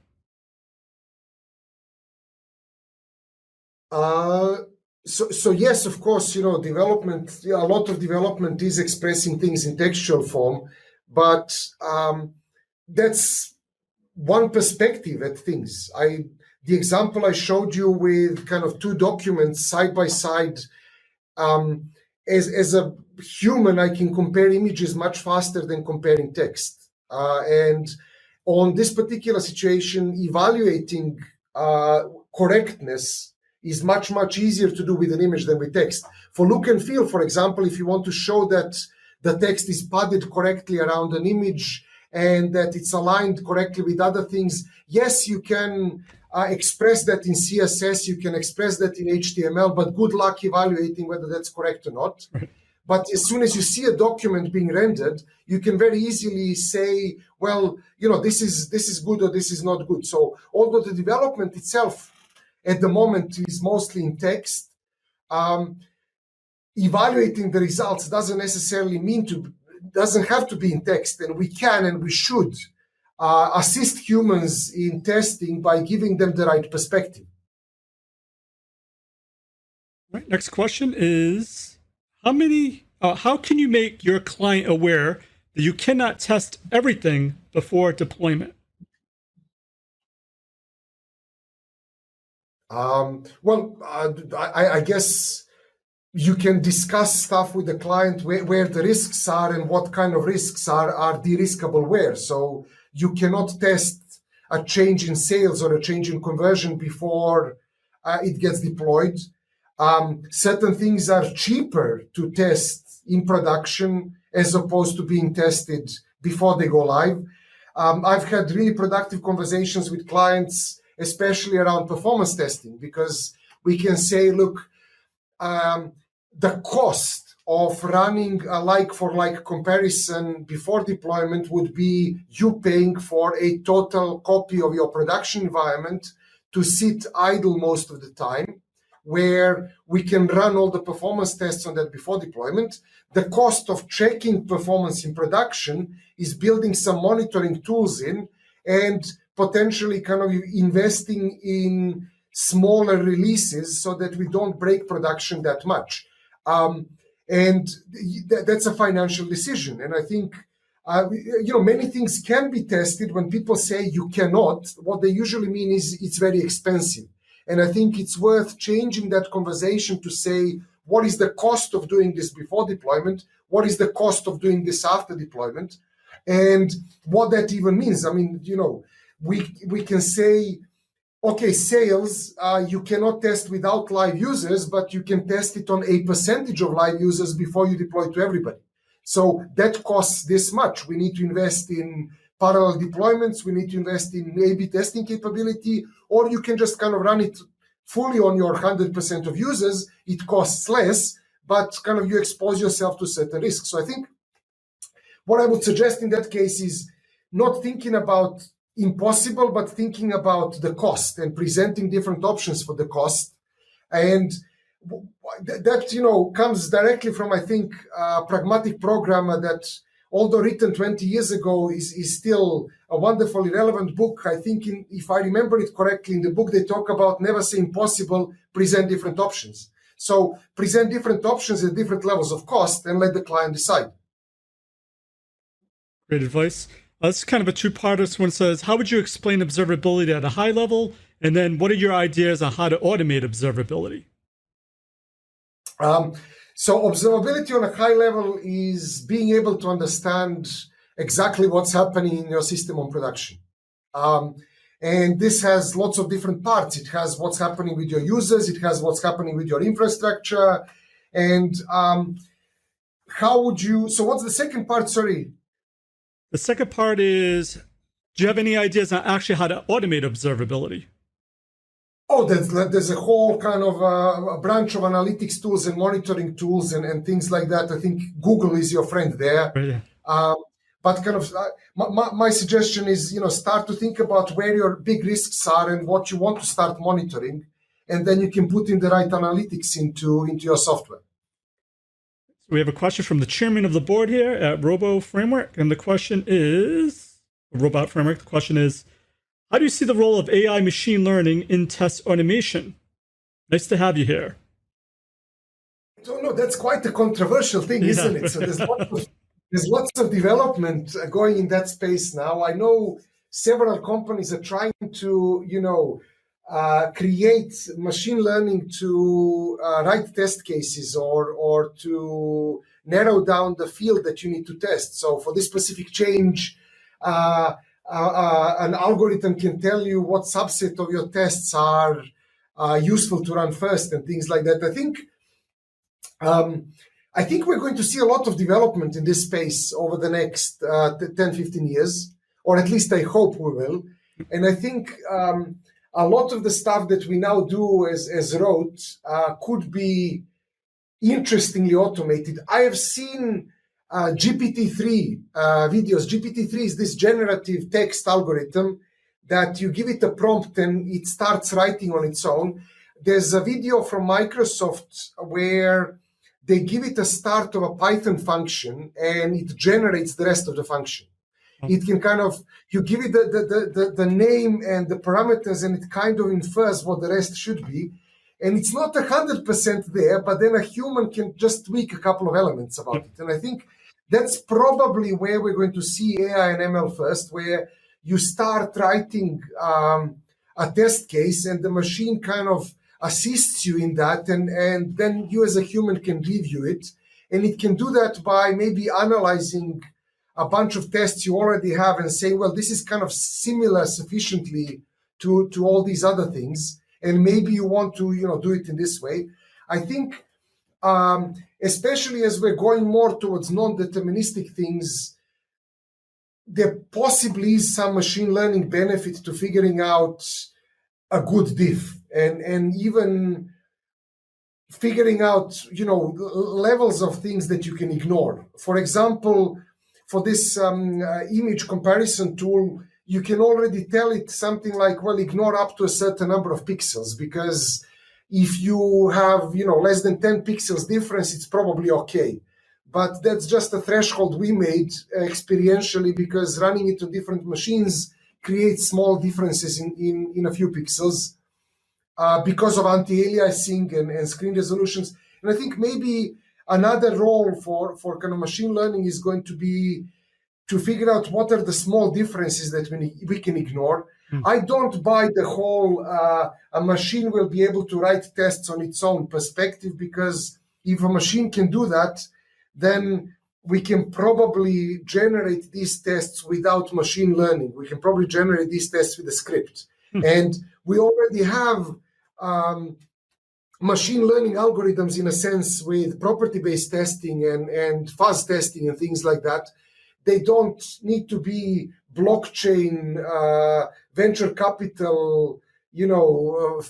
So yes, of course, development, a lot of development is expressing things in textual form, but that's one perspective at things. The example I showed you with kind of two documents side by side, as a human, I can compare images much faster than comparing text. And on this particular situation, evaluating correctness is much, much easier to do with an image than with text. For look and feel, for example, if you want to show that the text is padded correctly around an image and that it's aligned correctly with other things, yes, you can express that in CSS, you can express that in HTML, but good luck evaluating whether that's correct or not. But as soon as you see a document being rendered, you can very easily say, well, this is good or this is not good. So although the development itself at the moment is mostly in text, evaluating the results doesn't have to be in text, and we can and we should assist humans in testing by giving them the right perspective. All right, next question is, how can you make your client aware that you cannot test everything before deployment? I guess you can discuss stuff with the client where the risks are and what kind of risks are de-riskable where. So you cannot test a change in sales or a change in conversion before it gets deployed. Certain things are cheaper to test in production as opposed to being tested before they go live. I've had really productive conversations with clients, especially around performance testing, because we can say, look, the cost of running a like-for-like comparison before deployment would be you paying for a total copy of your production environment to sit idle most of the time, where we can run all the performance tests on that before deployment. The cost of checking performance in production is building some monitoring tools in and potentially kind of investing in smaller releases so that we don't break production that much. And that's a financial decision. And I think, many things can be tested. When people say you cannot, what they usually mean is it's very expensive. And I think it's worth changing that conversation to say, what is the cost of doing this before deployment? What is the cost of doing this after deployment? And what that even means. I mean, we can say, okay, sales, you cannot test without live users, but you can test it on a percentage of live users before you deploy to everybody. So that costs this much. We need to invest in parallel deployments. We need to invest in A/B testing capability, or you can just kind of run it fully on your 100% of users. It costs less, but kind of you expose yourself to certain risks. So I think what I would suggest in that case is not thinking about impossible, but thinking about the cost and presenting different options for the cost. And that, comes directly from, I think, a pragmatic programmer that, although written 20 years ago, is still a wonderfully relevant book. I think, if I remember it correctly, in the book they talk about never say impossible, present different options. So present different options at different levels of cost and let the client decide. Great advice. This is kind of a two-parter. This one says, how would you explain observability at a high level? And then what are your ideas on how to automate observability? So observability on a high level is being able to understand exactly what's happening in your system on production. And this has lots of different parts. It has what's happening with your users. It has what's happening with your infrastructure. And so what's the second part? Sorry. The second part is, do you have any ideas on actually how to automate observability? Oh, there's a whole kind of a branch of analytics tools and monitoring tools and things like that. I think Google is your friend there. Right, yeah. But kind of my suggestion is, start to think about where your big risks are and what you want to start monitoring. And then you can put in the right analytics into your software. We have a question from the chairman of the board here at Robot Framework. And the question is, how do you see the role of AI machine learning in test automation? Nice to have you here. No, that's quite a controversial thing, isn't it? So there's lots of development going in that space now. I know several companies are trying to, create machine learning to write test cases or to narrow down the field that you need to test. So for this specific change, an algorithm can tell you what subset of your tests are useful to run first and things like that. I think we're going to see a lot of development in this space over the next 10, 15 years, or at least I hope we will. And I think a lot of the stuff that we now do as rote could be interestingly automated. I have seen GPT-3 videos. GPT-3 is this generative text algorithm that you give it a prompt and it starts writing on its own. There's a video from Microsoft where they give it a start of a Python function and it generates the rest of the function. It can kind of, you give it the name and the parameters and it kind of infers what the rest should be. And it's not 100% there, but then a human can just tweak a couple of elements about it. And I think that's probably where we're going to see AI and ML first, where you start writing a test case and the machine kind of assists you in that, and then you as a human can review it. And it can do that by maybe analyzing a bunch of tests you already have and saying, well, this is kind of similar sufficiently to all these other things, and maybe you want to do it in this way. I think especially as we're going more towards non-deterministic things, there possibly is some machine learning benefit to figuring out a good diff and even figuring out levels of things that you can ignore. For example, for this image comparison tool, you can already tell it something like, well, ignore up to a certain number of pixels, because if you have, less than 10 pixels difference, it's probably okay. But that's just a threshold we made experientially, because running it on different machines creates small differences in a few pixels because of anti-aliasing and screen resolutions. And I think maybe another role for kind of machine learning is going to be to figure out what are the small differences that we can ignore. I don't buy the whole a machine will be able to write tests on its own perspective, because if a machine can do that, then we can probably generate these tests without machine learning. We can probably generate these tests with a script. And we already have machine learning algorithms in a sense with property-based testing and fuzz testing and things like that. They don't need to be blockchain, venture capital,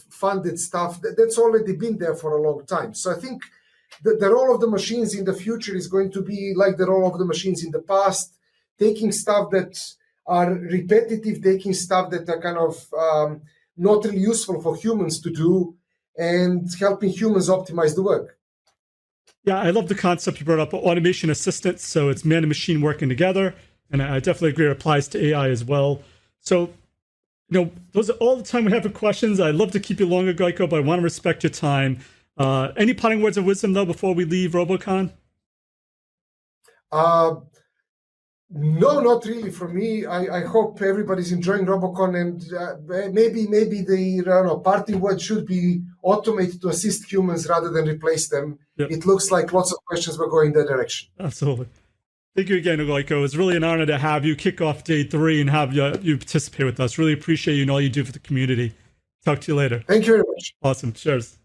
funded stuff. That's already been there for a long time. So I think the role of the machines in the future is going to be like the role of the machines in the past, taking stuff that are repetitive, taking stuff that are kind of not really useful for humans to do, and helping humans optimize the work. Yeah, I love the concept you brought up, automation assistance. So it's man and machine working together. And I definitely agree it applies to AI as well. So, those are all the time we have for questions. I'd love to keep you longer, Gojko, but I want to respect your time. Any parting words of wisdom, though, before we leave RoboCon? No, not really from me. I hope everybody's enjoying RoboCon, and maybe the parting word should be automate to assist humans rather than replace them. Yep. It looks like lots of questions were going that direction. Absolutely. Thank you again, Gojko. It's really an honor to have you kick off day 3 and have you participate with us. Really appreciate you and all you do for the community. Talk to you later. Thank you very much. Awesome. Cheers.